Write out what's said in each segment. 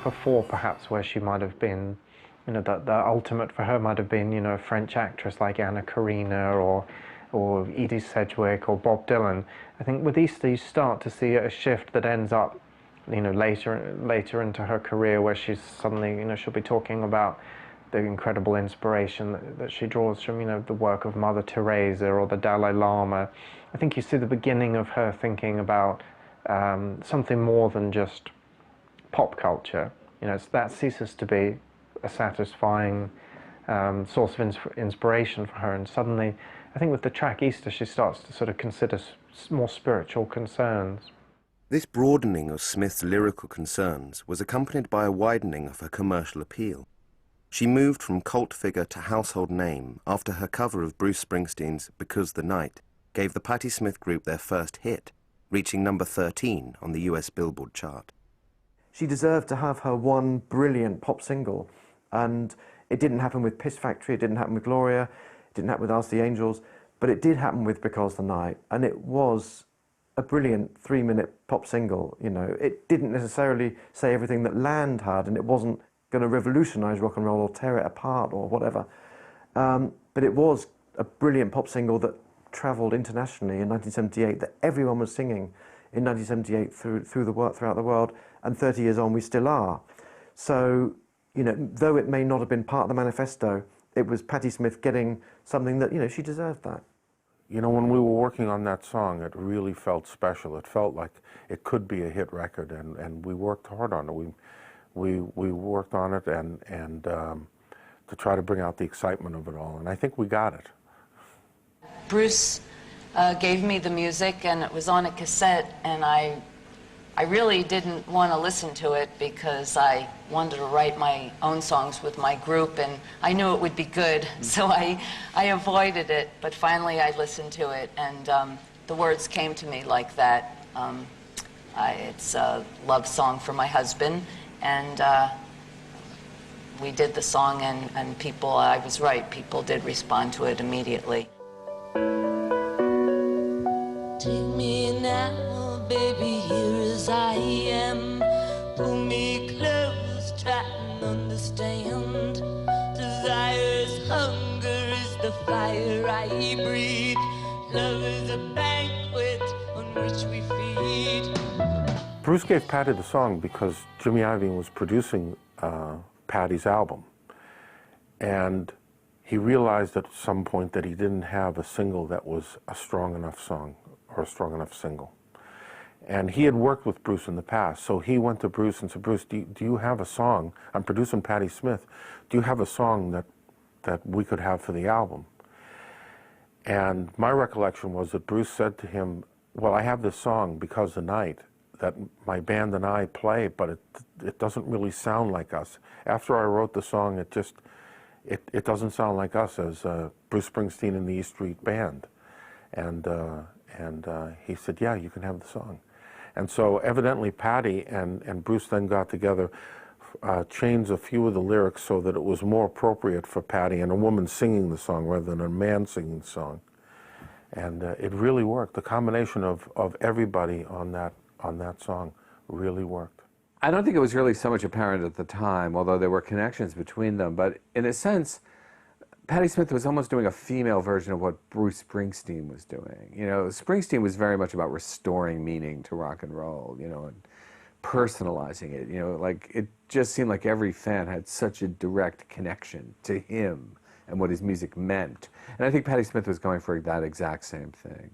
before perhaps where she might have been, the ultimate for her might have been, a French actress like Anna Karina or Edie Sedgwick or Bob Dylan. I think with Easter you start to see a shift that ends up, later into her career where she's suddenly, she'll be talking about the incredible inspiration that she draws from, the work of Mother Teresa or the Dalai Lama. I think you see the beginning of her thinking about something more than just pop culture. That ceases to be a satisfying source of inspiration for her, and suddenly, I think with the track Easter, she starts to sort of consider more spiritual concerns. This broadening of Smith's lyrical concerns was accompanied by a widening of her commercial appeal. She moved from cult figure to household name after her cover of Bruce Springsteen's Because the Night gave the Patti Smith Group their first hit, reaching number 13 on the US Billboard chart. She deserved to have her one brilliant pop single, and it didn't happen with Piss Factory, it didn't happen with Gloria, it didn't happen with Ask the Angels, but it did happen with Because the Night, and it was a brilliant 3-minute pop single. It didn't necessarily say everything that Land had, and it wasn't going to revolutionise rock and roll or tear it apart or whatever, but it was a brilliant pop single that travelled internationally in 1978, that everyone was singing in 1978 throughout the world, and 30 years on we still are. So, though it may not have been part of the manifesto, it was Patti Smith getting something that, she deserved that. When we were working on that song, it really felt special. It felt like it could be a hit record, and we worked hard on it. We worked on it and to try to bring out the excitement of it all, and I think we got it. Bruce gave me the music, and it was on a cassette, and I really didn't want to listen to it because I wanted to write my own songs with my group, and I knew it would be good, so I avoided it. But finally I listened to it, and the words came to me like that. It's a love song for my husband, and we did the song, and people, I was right, people did respond to it immediately. Take me now, baby, here as I am. Pull me close, try and understand. Desire's hunger is the fire I breathe. Love is a banquet on which we feed. Bruce gave Patti the song because Jimmy Iovine was producing Patti's album, and he realized at some point that he didn't have a single that was a strong enough song or a strong enough single. And he had worked with Bruce in the past, so he went to Bruce and said, Bruce, do you have a song? I'm producing Patti Smith. Do you have a song that we could have for the album? And my recollection was that Bruce said to him, well, I have this song, Because the Night, that my band and I play, but it doesn't really sound like us. After I wrote the song, it doesn't sound like us as Bruce Springsteen and the E Street Band. And he said, yeah, you can have the song. And so evidently Patti and Bruce then got together, changed a few of the lyrics so that it was more appropriate for Patti and a woman singing the song rather than a man singing the song. And it really worked. The combination of everybody on that song really worked. I don't think it was really so much apparent at the time, although there were connections between them, but in a sense, Patti Smith was almost doing a female version of what Bruce Springsteen was doing. Springsteen was very much about restoring meaning to rock and roll, and personalizing it. Like it just seemed like every fan had such a direct connection to him and what his music meant. And I think Patti Smith was going for that exact same thing.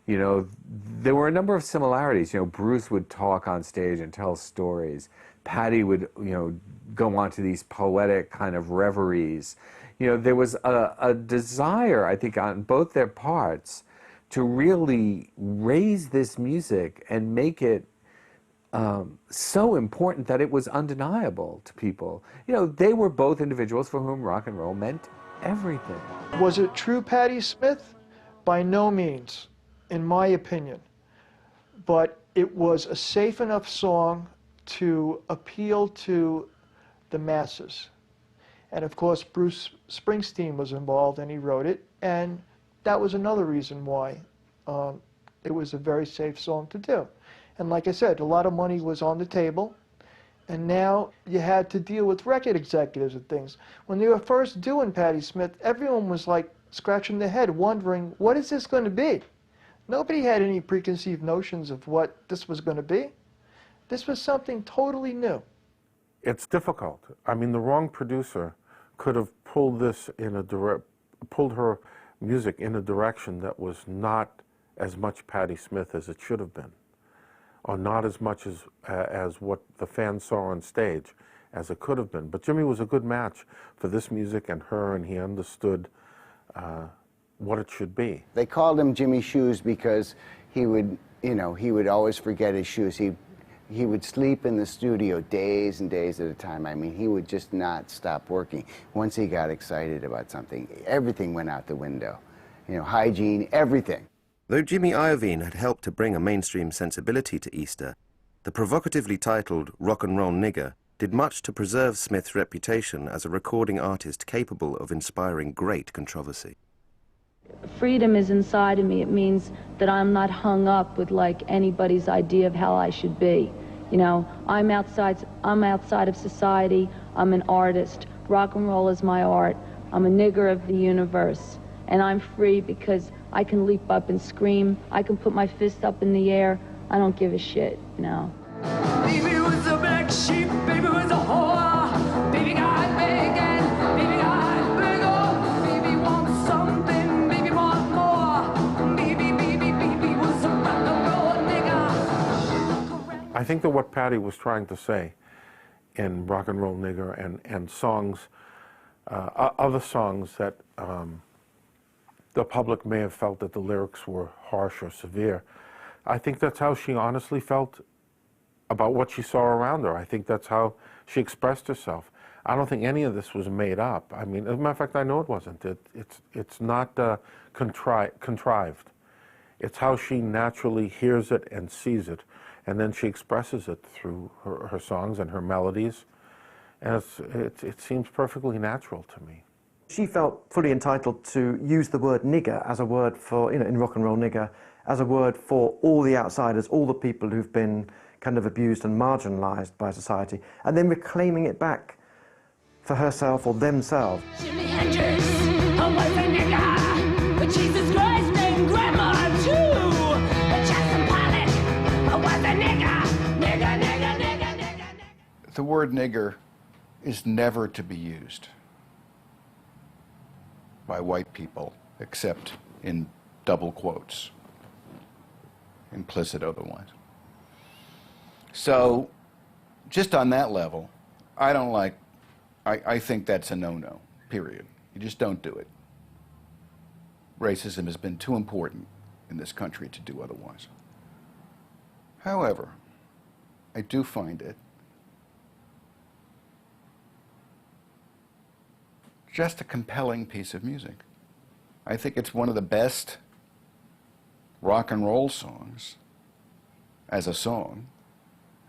There were a number of similarities. Bruce would talk on stage and tell stories. Patti would, go on to these poetic kind of reveries. There was a desire, I think, on both their parts to really raise this music and make it so important that it was undeniable to people. They were both individuals for whom rock and roll meant everything. Was it true Patti Smith? By no means, in my opinion. But it was a safe enough song to appeal to the masses. And of course, Bruce Springsteen was involved and he wrote it, and that was another reason why it was a very safe song to do. And like I said, a lot of money was on the table, And now you had to deal with record executives and things. When they were first doing Patti Smith, everyone was like scratching their head, wondering, what is this going to be? Nobody had any preconceived notions of what this was going to be. This was something totally new. It's difficult. I mean, the wrong producer could have pulled this in pulled her music in a direction that was not as much Patti Smith as it should have been, or not as much as what the fans saw on stage as it could have been. But Jimmy was a good match for this music and her, and he understood what it should be. They called him Jimmy Shoes because he would, he would always forget his shoes. He would sleep in the studio days and days at a time. I mean, he would just not stop working. Once he got excited about something, everything went out the window. Hygiene, everything. Though Jimmy Iovine had helped to bring a mainstream sensibility to Easter, the provocatively titled Rock and Roll Nigger did much to preserve Smith's reputation as a recording artist capable of inspiring great controversy. Freedom is inside of me. It means that I'm not hung up with like anybody's idea of how I should be. I'm outside of society. I'm an artist. Rock and roll is my art. I'm a nigger of the universe. And I'm free because I can leap up and scream. I can put my fist up in the air. I don't give a shit, Baby was a black sheep, baby was a whore. Baby got big and baby got bigger. Baby wants something, baby wants more. Baby was a rock and roll nigger. I think that what Patti was trying to say in Rock and Roll Nigger and songs, other songs that the public may have felt that the lyrics were harsh or severe, I think that's how she honestly felt about what she saw around her. I think that's how she expressed herself. I don't think any of this was made up. I mean, as a matter of fact, I know it wasn't. It's not contrived. It's how she naturally hears it and sees it, and then she expresses it through her songs and her melodies, and it seems perfectly natural to me. She felt fully entitled to use the word nigger as a word for, in Rock and Roll Nigger, as a word for all the outsiders, all the people who've been kind of abused and marginalised by society, and then reclaiming it back for herself or themselves. Jimi Hendrix, I was a nigger, but Jesus Christ named Grandma too. Jackson Pollock, I was a nigger, nigger. The word nigger is never to be used by white people, except in double quotes, implicit otherwise. So, just on that level, I think that's a no-no, period. You just don't do it. Racism has been too important in this country to do otherwise. However, I do find it just a compelling piece of music. I think it's one of the best rock and roll songs as a song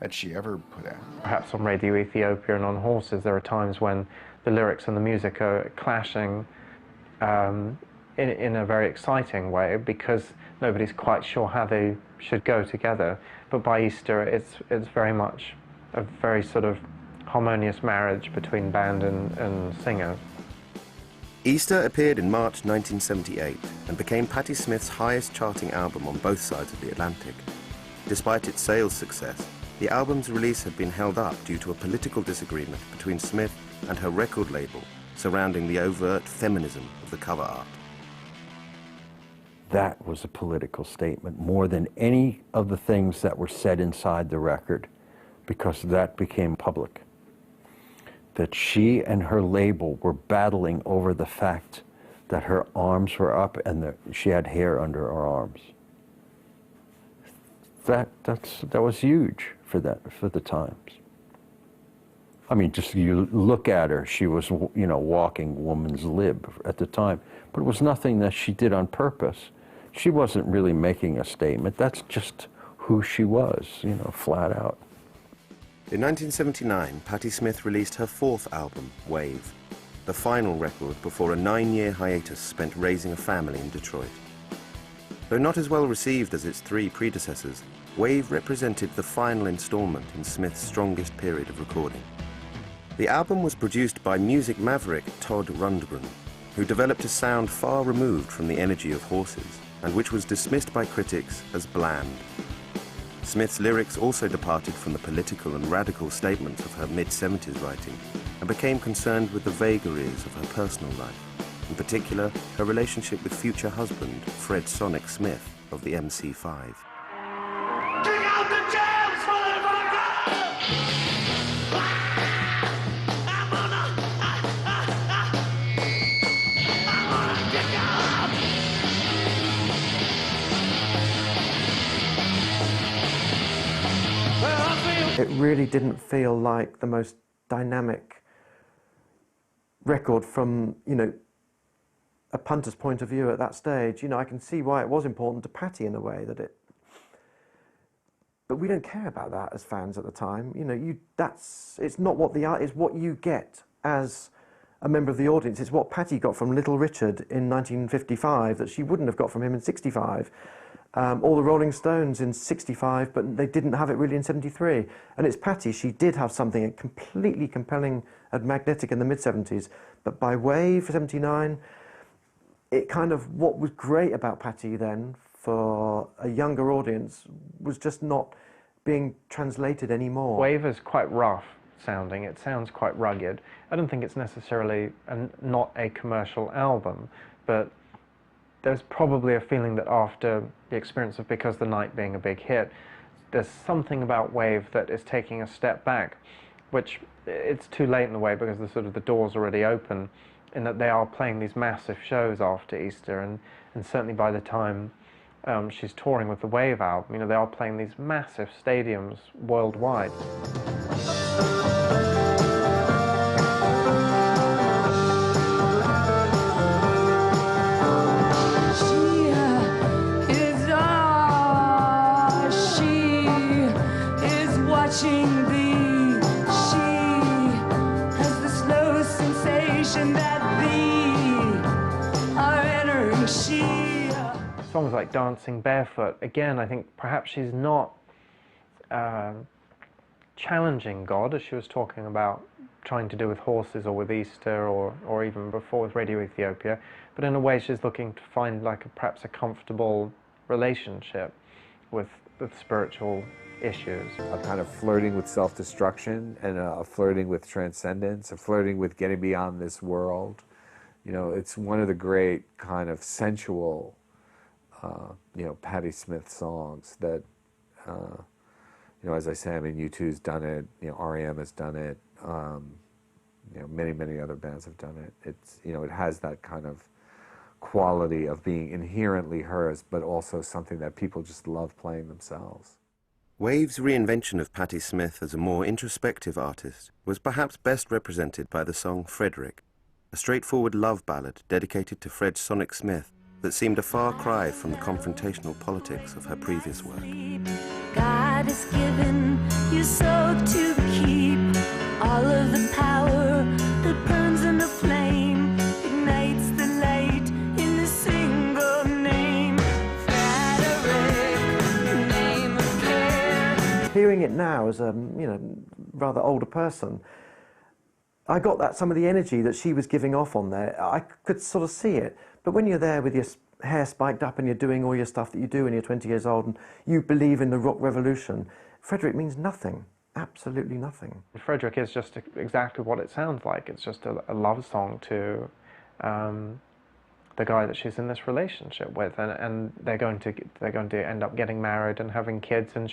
that she ever put out. Perhaps on Radio Ethiopia and on Horses, there are times when the lyrics and the music are clashing in a very exciting way because nobody's quite sure how they should go together. But by Easter, it's very much a very sort of harmonious marriage between band and singer. Easter appeared in March 1978 and became Patti Smith's highest charting album on both sides of the Atlantic. Despite its sales success, the album's release had been held up due to a political disagreement between Smith and her record label surrounding the overt feminism of the cover art. That was a political statement more than any of the things that were said inside the record, because that became public. That she and her label were battling over the fact that her arms were up and she had hair under her arms. That was huge for the times. I mean, just you look at her, she was, walking woman's lib at the time, but it was nothing that she did on purpose. She wasn't really making a statement. That's just who she was, flat out. In 1979, Patti Smith released her fourth album, Wave, the final record before a 9-year hiatus spent raising a family in Detroit. Though not as well received as its three predecessors, Wave represented the final installment in Smith's strongest period of recording. The album was produced by music maverick Todd Rundgren, who developed a sound far removed from the energy of Horses, and which was dismissed by critics as bland. Smith's lyrics also departed from the political and radical statements of her mid-70s writing and became concerned with the vagaries of her personal life, in particular her relationship with future husband Fred Sonic Smith of the MC5. It really didn't feel like the most dynamic record from, you know, a punter's point of view at that stage. You know, I can see why it was important to Patti in a way that it... But we don't care about that as fans at the time. You know, it's not what the art is, what you get as a member of the audience. It's what Patti got from Little Richard in 1955 that she wouldn't have got from him in 65. All the Rolling Stones in 65, but they didn't have it really in 73. And it's Patti, she did have something completely compelling and magnetic in the mid-70s, but by Wave, 79, it kind of, what was great about Patti then, for a younger audience, was just not being translated anymore. Wave is quite rough sounding, it sounds quite rugged. I don't think it's necessarily not a commercial album, but there's probably a feeling that after the experience of Because the Night being a big hit, there's something about Wave that is taking a step back, which it's too late in the way because the door's already open, in that they are playing these massive shows after Easter, and certainly by the time she's touring with the Wave album, you know, they are playing these massive stadiums worldwide. Watching thee, she has the slow sensation that thee are entering she. Songs like Dancing Barefoot, again, I think perhaps she's not challenging God, as she was talking about trying to do with Horses or with Easter or even before with Radio Ethiopia, but in a way she's looking to find like perhaps a comfortable relationship with spiritual issues. A kind of flirting with self-destruction and a flirting with transcendence, a flirting with getting beyond this world. You know, it's one of the great kind of sensual, you know, Patti Smith songs that, you know, as I say, I mean, U2's done it, you know, R.E.M. has done it, you know, many, many other bands have done it. It's, you know, it has that kind of quality of being inherently hers, but also something that people just love playing themselves. Wave's reinvention of Patti Smith as a more introspective artist was perhaps best represented by the song Frederick, a straightforward love ballad dedicated to Fred Sonic Smith that seemed a far cry from the confrontational politics of her previous work. God has given you so to keep all of the power that burns in the flame, ignites the light in a single name. Frederick, name of care. Hearing it now as a, you know, rather older person, I got some of the energy that she was giving off on there. I could sort of see it. But when you're there with your hair spiked up and you're doing all your stuff that you do when you're 20 years old and you believe in the rock revolution, Frederick means nothing. Absolutely nothing. Frederick is just exactly what it sounds like. It's just a love song to the guy that she's in this relationship with, and they're going to end up getting married and having kids, and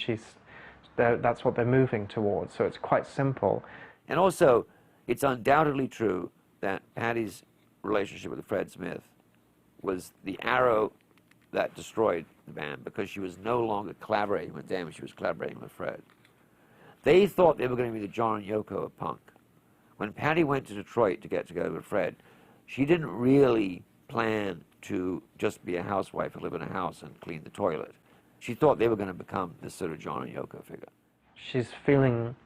that's what they're moving towards. So it's quite simple. And also, it's undoubtedly true that Patti's relationship with Fred Smith was the arrow that destroyed the band, because she was no longer collaborating with them, she was collaborating with Fred. They thought they were going to be the John and Yoko of punk. When Patti went to Detroit to get together with Fred, she didn't really plan to just be a housewife and live in a house and clean the toilet. She thought they were going to become this sort of John and Yoko figure. She's feeling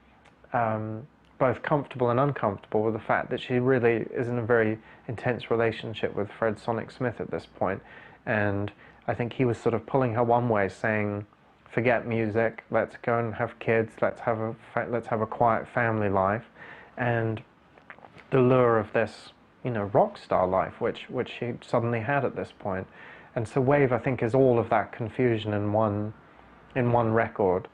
both comfortable and uncomfortable with the fact that she really is in a very intense relationship with Fred Sonic Smith at this point. And I think he was sort of pulling her one way, saying, forget music, let's go and have kids, let's have a quiet family life, and the lure of this, you know, rock star life, which she suddenly had at this point. And so Wave, I think, is all of that confusion in one record.